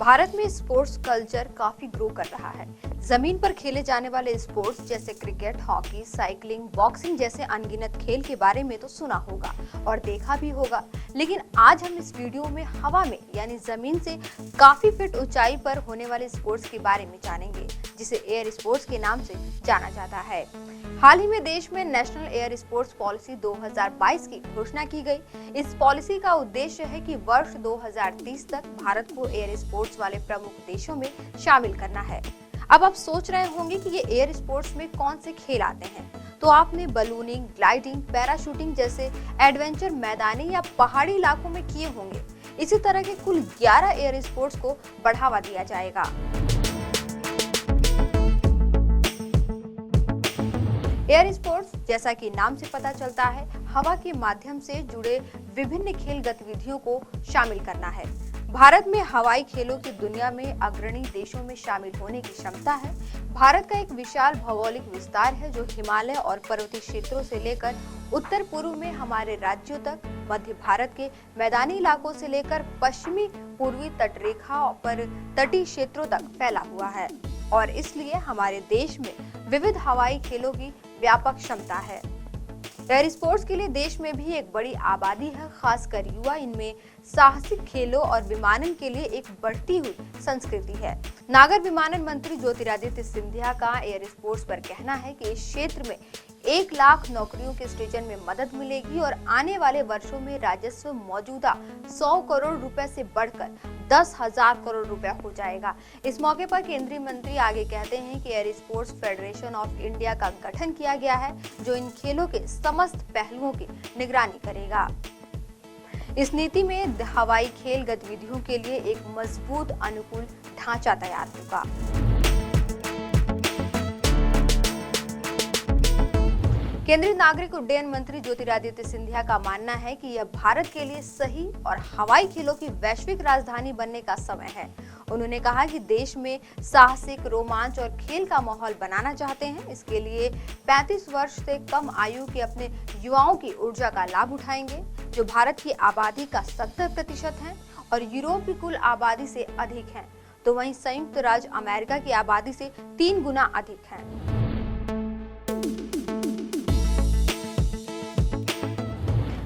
भारत में sports culture काफी grow कर रहा है। जमीन पर खेले जाने वाले स्पोर्ट्स जैसे क्रिकेट, हॉकी, साइकिलिंग, बॉक्सिंग जैसे अनगिनत खेल के बारे में तो सुना होगा और देखा भी होगा, लेकिन आज हम इस वीडियो में हवा में यानी जमीन से काफी फीट ऊंचाई पर होने वाले स्पोर्ट्स के बारे में जानेंगे, जिसे एयर स्पोर्ट्स के नाम से जाना जाता है। हाल ही में देश में नेशनल एयर स्पोर्ट्स पॉलिसी 2022 की घोषणा की गई। इस पॉलिसी का उद्देश्य है कि वर्ष 2030 तक भारत को एयर स्पोर्ट्स वाले प्रमुख देशों में शामिल करना है। अब आप सोच रहे होंगे कि ये एयर स्पोर्ट्स में कौन से खेल आते हैं, तो आपने बलूनिंग, ग्लाइडिंग, पैराशूटिंग जैसे एडवेंचर मैदानी या पहाड़ी इलाकों में किए होंगे। इसी तरह के कुल 11 एयर स्पोर्ट्स को बढ़ावा दिया जाएगा। एयर स्पोर्ट्स, जैसा कि नाम से पता चलता है, हवा के माध्यम से जुड़े विभिन्न खेल गतिविधियों को शामिल करना है। भारत में हवाई खेलों की दुनिया में अग्रणी देशों में शामिल होने की क्षमता है। भारत का एक विशाल भौगोलिक विस्तार है, जो हिमालय और पर्वतीय क्षेत्रों से लेकर उत्तर पूर्व में हमारे राज्यों तक, मध्य भारत के मैदानी इलाकों से लेकर पश्चिमी पूर्वी तटरेखा पर तटीय क्षेत्रों तक फैला हुआ है और इसलिए हमारे देश में विविध हवाई खेलों की व्यापक क्षमता है। एयर स्पोर्ट्स के लिए देश में भी एक बड़ी आबादी है, खासकर युवा इनमें साहसिक खेलों और विमानन के लिए एक बढ़ती हुई संस्कृति है। नागर विमानन मंत्री ज्योतिरादित्य सिंधिया का एयर स्पोर्ट्स पर कहना है कि इस क्षेत्र में 1 लाख नौकरियों के सृजन में मदद मिलेगी और आने वाले वर्षों में राजस्व मौजूदा 100 करोड़ रुपए से बढ़कर 10,000 करोड़ रुपए हो जाएगा। इस मौके पर केंद्रीय मंत्री आगे कहते हैं कि air sports federation of India का गठन किया गया है, जो इन खेलों के समस्त पहलुओं की निगरानी करेगा। इस नीति में हवाई खेल गतिविधियों के लिए एक मजबूत अनुकूल ढांचा तैयार होगा। केंद्रीय नागरिक उड्डयन मंत्री ज्योतिरादित्य सिंधिया का मानना है कि यह भारत के लिए सही और हवाई खेलों की वैश्विक राजधानी बनने का समय है। उन्होंने कहा कि देश में साहसिक, रोमांच और खेल का माहौल बनाना चाहते हैं। इसके लिए 35 वर्ष से कम आयु के अपने युवाओं की ऊर्जा का लाभ उठाएंगे, जो भारत की आबादी का 70% है और यूरोप की कुल आबादी से अधिक है, तो वहीं संयुक्त राज्य अमेरिका की आबादी से 3 गुना अधिक है।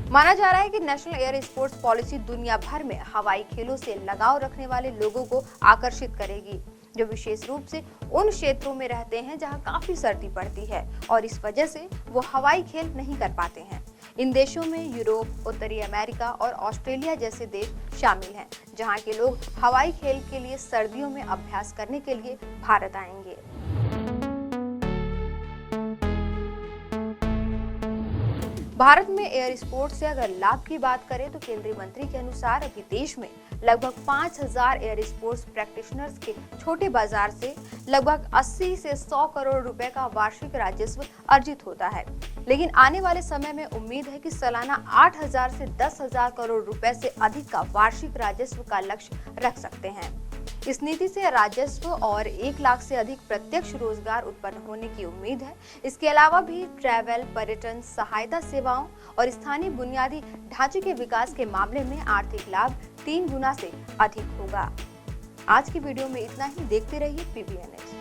माना जा रहा है कि नेशनल एयर स्पोर्ट्स पॉलिसी दुनिया भर में हवाई खेलों से लगाव रखने वाले लोगों को आकर्षित करेगी, जो विशेष रूप से उन क्षेत्रों में रहते हैं जहां काफी सर्दी पड़ती है और इस वजह से वो हवाई खेल नहीं कर पाते हैं। इन देशों में यूरोप, उत्तरी अमेरिका और ऑस्ट्रेलिया जैसे देश शामिल हैं, जहां के लोग हवाई खेल के लिए सर्दियों में अभ्यास करने के लिए भारत आएंगे। भारत में एयर स्पोर्ट्स से अगर लाभ की बात करें तो केंद्रीय मंत्री के अनुसार अभी देश में लगभग 5,000 एयर स्पोर्ट्स प्रैक्टिशनर्स के छोटे बाजार से लगभग 80 से 100 करोड़ रुपए का वार्षिक राजस्व अर्जित होता है, लेकिन आने वाले समय में उम्मीद है कि सालाना 8,000 से 10,000 करोड़ रुपए से अधिक का वार्षिक राजस्व का लक्ष्य रख सकते हैं। इस नीति से राजस्व और 1 लाख से अधिक प्रत्यक्ष रोजगार उत्पन्न होने की उम्मीद है। इसके अलावा भी ट्रैवल, पर्यटन, सहायता सेवाओं और स्थानीय बुनियादी ढांचे के विकास के मामले में आर्थिक लाभ 3 गुना से अधिक होगा। आज की वीडियो में इतना ही। देखते रहिए PBNS।